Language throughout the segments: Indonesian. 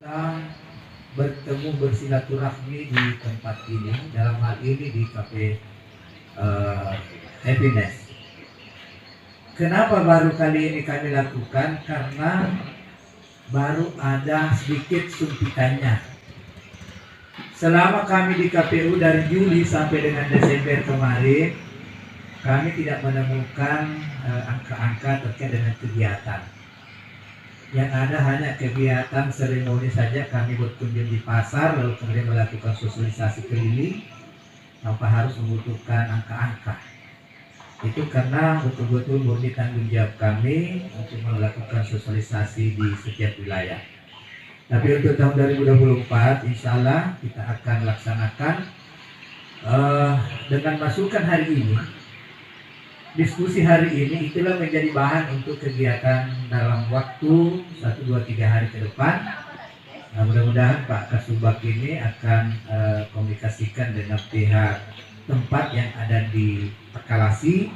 Kita bertemu bersilaturahmi di tempat ini, dalam hal ini di Cafe Happiness. Kenapa baru kali ini kami lakukan? Karena baru ada sedikit suntikannya. Selama kami di KPU dari Juli sampai dengan Desember kemarin, kami tidak menemukan angka-angka terkait dengan kegiatan. Yang ada hanya kegiatan seremoni saja. Kami berkunjung di pasar, lalu kemudian melakukan sosialisasi keliling tanpa harus membutuhkan angka-angka. Itu karena betul-betul murni tanggung jawab kami untuk melakukan sosialisasi di setiap wilayah. Tapi untuk tahun 2024, insya Allah kita akan laksanakan dengan masukan hari ini. Diskusi hari ini itulah menjadi bahan untuk kegiatan dalam waktu 1, 2, 3 hari ke depan. Mudah-mudahan Pak Kasubag ini akan komunikasikan dengan pihak tempat yang ada di Pekalasi,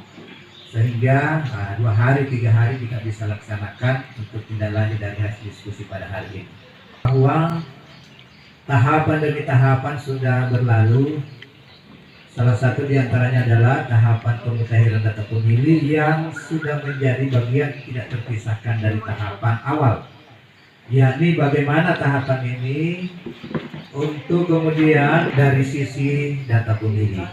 sehingga 2 hari, 3 hari kita bisa laksanakan untuk tindak lanjut dari hasil diskusi pada hari ini. Bahwa tahapan demi tahapan sudah berlalu. Salah satu diantaranya adalah tahapan pemutahiran data pemilih yang sudah menjadi bagian tidak terpisahkan dari tahapan awal, yakni bagaimana tahapan ini untuk kemudian dari sisi data pemilih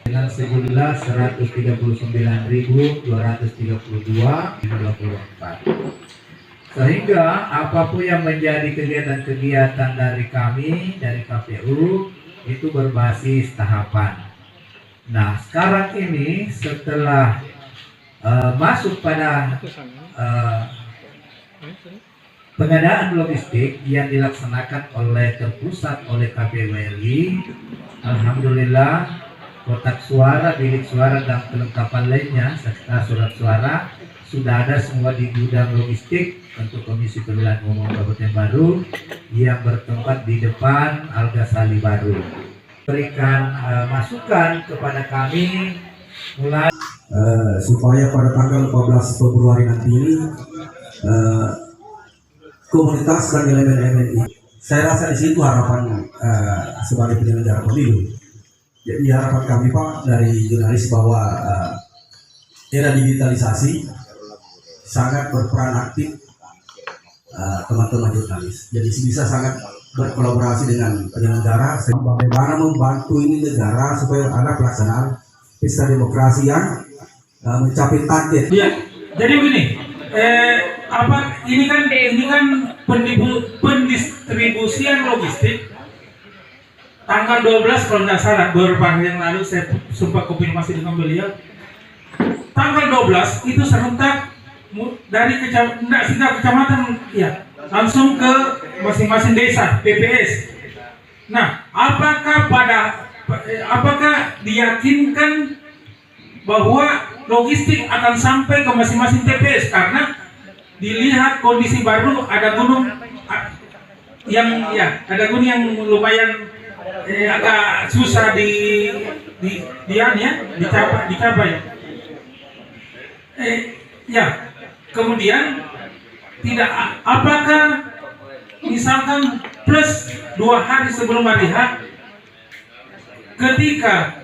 dengan sejumlah 139.232/2024, sehingga apapun yang menjadi kegiatan-kegiatan dari kami dari KPU itu berbasis tahapan. Nah, sekarang ini setelah masuk pada pengadaan logistik yang dilaksanakan terpusat oleh KPU RI, alhamdulillah kotak suara, bilik suara dan kelengkapan lainnya serta surat suara sudah ada semua di gudang logistik untuk Komisi Pemilihan Umum Kabupaten Baru yang bertempat di depan Al Ghazali Baru. Berikan masukan kepada kami mulai supaya pada tanggal 14 Februari nanti ini komunitas dan elemen-elemen ini, saya rasa di situ harapan sebagai penyelenggara pemilu. Jadi harapan kami Pak dari jurnalis bahwa era digitalisasi sangat berperan aktif teman-teman jurnalis. Jadi bisa sangat berkolaborasi dengan penyelenggara bagaimana membantu ini negara supaya ada pelaksanaan pesta demokrasi yang mencapai target. Ya, jadi begini, ini kan pendistribusian logistik tanggal 12 kalau tidak salah, beberapa hari yang lalu saya sempat konfirmasi dengan beliau. Tanggal 12 itu serentak dari kecamatan ya langsung ke masing-masing desa PPS. Nah, apakah diyakinkan bahwa logistik akan sampai ke masing-masing TPS? Karena dilihat kondisi baru ada gunung yang yang lumayan agak susah dicapai. Kemudian apakah misalkan plus 2 hari sebelum hari H, ketika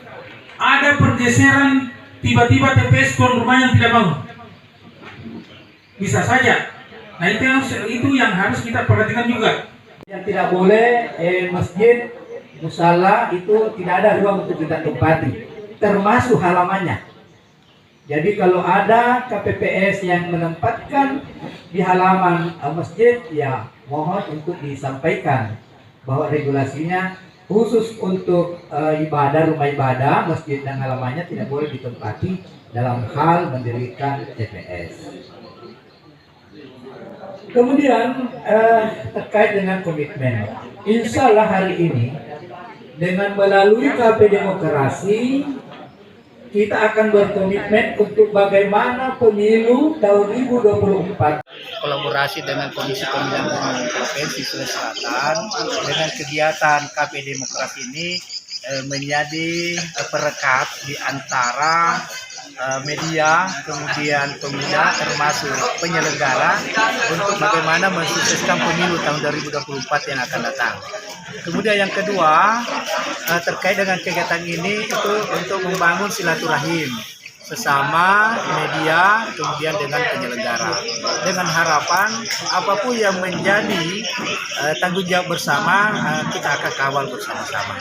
ada pergeseran tiba-tiba TPS tuan rumah yang tidak bangun, bisa saja. Nah, itu yang harus kita perhatikan juga. yang tidak boleh masjid, musala itu tidak ada ruang untuk kita tempati, termasuk halamannya. Jadi kalau ada KPPS yang menempatkan di halaman masjid, ya mohon untuk disampaikan bahwa regulasinya khusus untuk ibadah, rumah ibadah, masjid dan halamannya tidak boleh ditempati dalam hal mendirikan TPS. Kemudian terkait dengan komitmen, insya Allah hari ini dengan melalui KP Demokrasi kita akan berkomitmen untuk bagaimana pemilu tahun 2024. Kolaborasi dengan Komisi Pemilihan Umum Provinsi Sulawesi Selatan dengan kegiatan KP Demokrasi ini menjadi perekat di antara media, kemudian pemuda, termasuk penyelenggara untuk bagaimana mensukseskan pemilu tahun 2024 yang akan datang. Kemudian yang kedua, terkait dengan kegiatan ini itu untuk membangun silaturahim sesama media, kemudian dengan penyelenggara, dengan harapan apapun yang menjadi tanggung jawab bersama, kita akan kawal bersama-sama.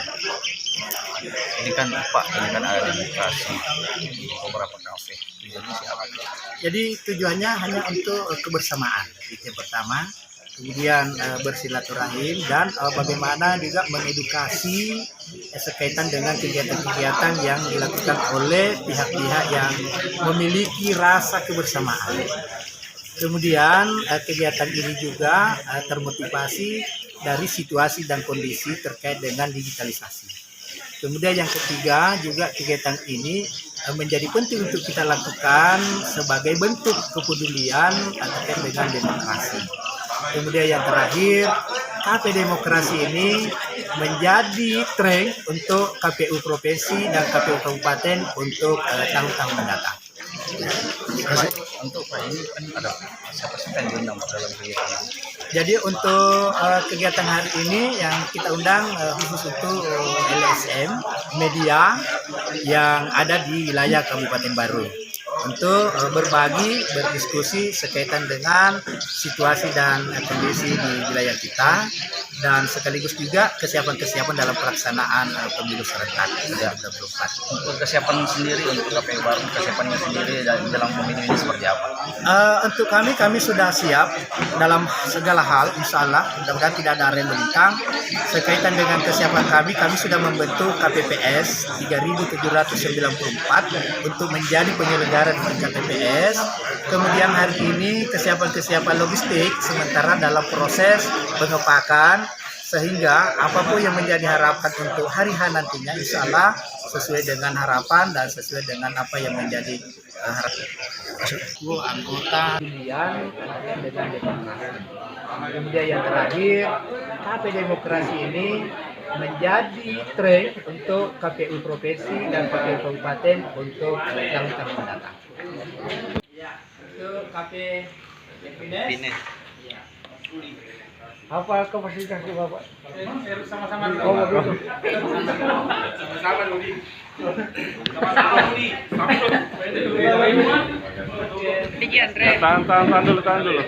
Ini kan Pak, ini kan ada demonstrasi di beberapa kafe. Tujuannya siapa? Jadi tujuannya hanya untuk kebersamaan, itu yang pertama. Kemudian bersilaturahim dan bagaimana juga mengedukasi sekaitan dengan kegiatan-kegiatan yang dilakukan oleh pihak-pihak yang memiliki rasa kebersamaan. Kemudian kegiatan ini juga termotivasi dari situasi dan kondisi terkait dengan digitalisasi. Kemudian yang ketiga juga kegiatan ini menjadi penting untuk kita lakukan sebagai bentuk kepedulian terkait dengan demokrasi. Kemudian yang terakhir, KP Demokrasi ini menjadi tren untuk KPU Provinsi dan KPU Kabupaten untuk tahun-tahun mendatang. Untuk Pak ini kan ada siapa yang diundang dalam kegiatan ini? Jadi untuk kegiatan hari ini yang kita undang khusus untuk LSM media yang ada di wilayah Kabupaten Baru untuk berbagi, berdiskusi sekaitan dengan situasi dan kondisi di wilayah kita dan sekaligus juga kesiapan-kesiapan dalam pelaksanaan pemilu serentak 2024. Untuk kesiapan sendiri untuk KPU Baru, kesiapannya sendiri dalam pemilu ini seperti apa? Untuk kami sudah siap dalam segala hal, insya Allah, mudah-mudahan tidak ada rem melintang. Sekaitan dengan kesiapan kami sudah membentuk KPPS 3794 untuk menjadi penyelenggara di tingkat TPS. Kemudian hari ini kesiapan-kesiapan logistik sementara dalam proses pengepakan, sehingga apapun yang menjadi harapan untuk hari H nantinya, insya Allah sesuai dengan harapan dan sesuai dengan apa yang menjadi harapan. Anggota pilihan dengan demokrasi. Kemudian yang terakhir, KP Demokrasi ini menjadi tren untuk KPU Provinsi dan KPU Kabupaten untuk tahun-tahun mendatang. Ya, untuk KP Pines. Ya. Apa kapasitas Bapak? Sama-sama Oh, begitu. Sama-sama Dodi. Sama-sama Dodi. Tahan dulu.